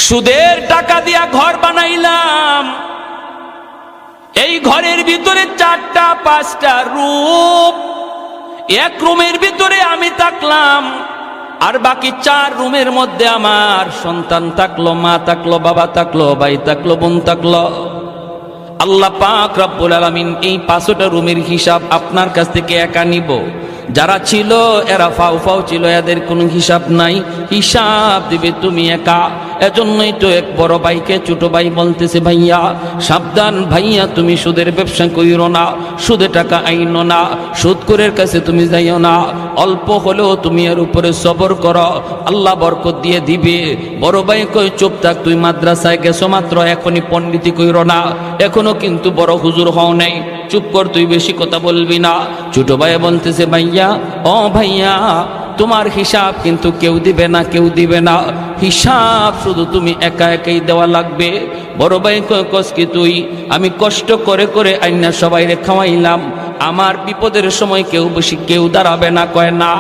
সুদের টাকা দিয়া ঘর বানাইলাম, এই ঘরের ভিতরে 4টা 5টা রুম, এক রুমের ভিতরে আমি থাকলাম, আর বাকি 4 রুমের মধ্যে আমার সন্তান থাকলো, মা থাকলো, বাবা থাকলো, ভাই থাকলো, বোন থাকলো। আল্লাহ পাক রব্বুল আলামিন এই 5টা রুমের হিসাব আপনার কাছ থেকে একা নিব। যারা ছিল এরা ফাও ফাও ছিল, এদের কোনো হিসাব নাই, হিসাব দিবে তুমি একা। এজন্যই তো এক বড় ভাইকে ছোট ভাই বলতেছে, ভাইয়া সাবধান, ভাইয়া তুমি সুদের ব্যবসা কইরো না, সুদে টাকা আইনো না, সুদখোরের কাছে তুমি যাইও না, অল্প হলেও তুমি এর উপরে সবর করো, আল্লাহ বরকত দিয়ে দিবে। বড় ভাই কই চুপ থাক, তুই মাদ্রাসায় গেছো মাত্র, এখনই পণ্ডিতি কইরো না, এখনো কিন্তু বড় হুজুর হও নাই, চুপ কর, তুই বেশি কথা বলবি না। ছোট ভাই বলতেছে, ভাইয়া ও ভাইয়া তোমার হিসাব কিন্তু কেউ দিবে না, কেউ দিবে না, হিসাব শুধু তুমি একা একাই দেওয়া লাগবে। বড় ভাই কয় কস কি তুই, আমি কষ্ট করে করে আইনা সবাইরে খাওয়াইলাম, আমার বিপদের সময় কেউ দাঁড়াবে না। কয় না,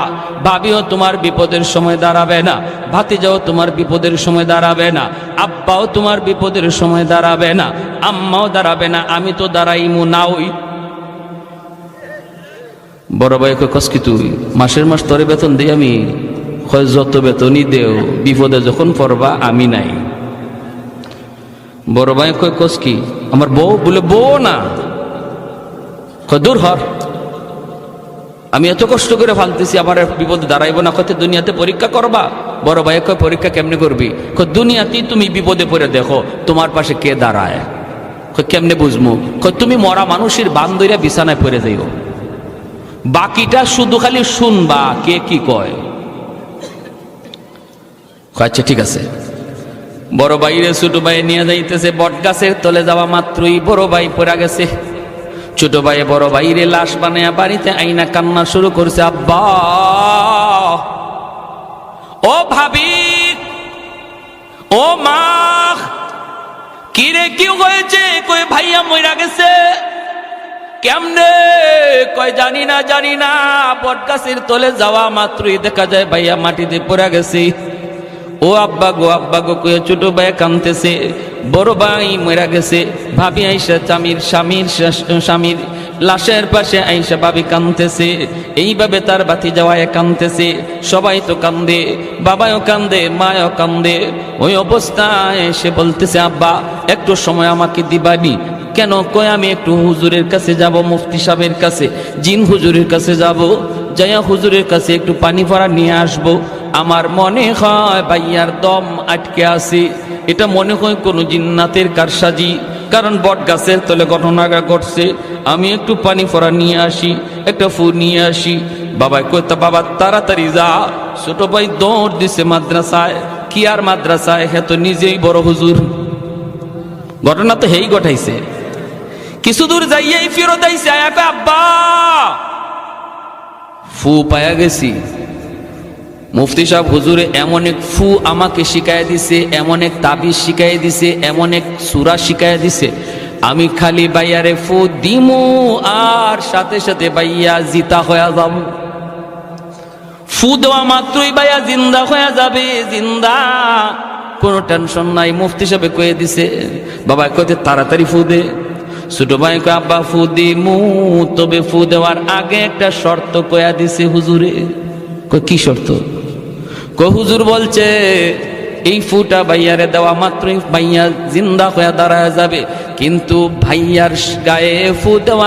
ভাবিও তোমার বিপদের সময় দাঁড়াবে না, ভাতিজাও তোমার বিপদের সময় দাঁড়াবে না, আব্বাও তোমার বিপদের সময় দাঁড়াবে না, আম্মাও দাঁড়াবে না, আমি তো দাঁড়াইমু না। ওই বড় ভাই কয় কস কি তুই, মাসের মাস তোরে বেতন দিই আমি? কয় যত বেতনই দেও, বিপদে যখন পড়বা আমি নাই। বড় ভাই কয় কস কি, আমার বউ? বলে বউ না। কয় দূর হর, আমি এত কষ্ট করে ফালতেছি, আমার বিপদে দাঁড়াইবো না। কত দুনিয়াতে পরীক্ষা করবা? বড় ভাই কয় পরীক্ষা কেমনে করবি? কয় দুনিয়াতেই তুমি বিপদে পড়ে দেখো তোমার পাশে কে দাঁড়ায়। কয় কেমনে বুঝবো? কয় তুমি মরা মানুষের বান্দইরা বিছানায় পড়ে যাইও, বাকিটা শুধু খালি শুনবা কে কি কয়। আচ্ছা ঠিক আছে। বড় ভাইরে ছোট ভাই নিয়ে যাইতেছে, বট গাছের তলে যাওয়া মাত্রই বড় ভাই পড়ে গেছে। ছোট ভাই বড় ভাইরে লাশ বানায়া বাড়িতে আইনা কান্না শুরু করছে, আব্বা ও ভাবি ও মা, কিরে কি হয়েছে? কই ভাইয়া মইরা গেছে। কেমনে? কয় জানি না। বট গাছের তলে যাওয়া মাত্রই দেখা যায় ভাইয়া মাটিতে পড়ে গেছে। ও আব্বা গো কয়ে ছোট ভাই কাঁদতেছে, বড় ভাই মরে গেছে। ভাবি আইসা স্বামীর লাশের পাশে আইসা ভাবি কাঁদতেছে, এইভাবে তার বাতি যাওয়ায় কাঁদতেছে। সবাই তো কান্দে, বাবাও কান্দে, মাও কান্দে। ওই অবস্থায় সে বলতেছে, আব্বা একটু সময় আমাকে দিবানি? কেন? কয় আমি একটু হুজুরের কাছে যাব, মুফতি সাহেবের কাছে, জিন হুজুরের কাছে যাব, যাইয়া হুজুরের কাছে একটু পানি ভরা নিয়ে আসব। আমার মনে হয় ভাইয়ার দম আটকে আছে, এটা মনে হয় কোনো জিন্নাতের কারসাজি, কারণ বট গাছের তলে ঘটনাটা ঘটছে। আমি একটু পানি ভরা নিয়ে আসি, একটা ফু নিয়ে আসি। বাবা কয় তা বাবা তাড়াতাড়ি যা। ছোট ভাই দৌড় দিছে মাদ্রাসায়। কি আর মাদ্রাসায়, হ্যাঁ তো নিজেই বড় হুজুর। ঘটনা তো হেই ঘটাইছে। কিছু দূর যাইয়াই ফেরত আইছে, আব্বা ফু পায়া গেছি। মুফতি সাহেব হুজুরে এমন এক ফু আমাকে শিখাই দিছে, এমন এক তাবিজ শিখাই দিছে, এমন এক সূরা শিখাই দিছে, আমি খালি বাইয়ারে ফু দিমু আর সাথে সাথে বাইয়া জিতা হয়ে যাব। ফু দেওয়া মাত্রই বাইয়া জিন্দা হয়ে যাবে, জিন্দা, কোনো টেনশন নাই। মুফতি সাহেব কয়ে দিছে। বাবা কইতে তাড়াতাড়ি ফু দে। ছোট ভাই কয় আব্বা ফু দিমু, তবে ফু দেওয়ার আগে একটা শর্ত কয়া দিছে হুজুরে। কয় কি শর্ত? কয় হুজুর বলছে এই ফুটা ভাইয়ারে দেওয়া মাত্রই ভাইয়া জিন্দা হয়ে দাঁড়ায় যাবে, কিন্তু ভাইয়ার গায়ে ফু দেওয়া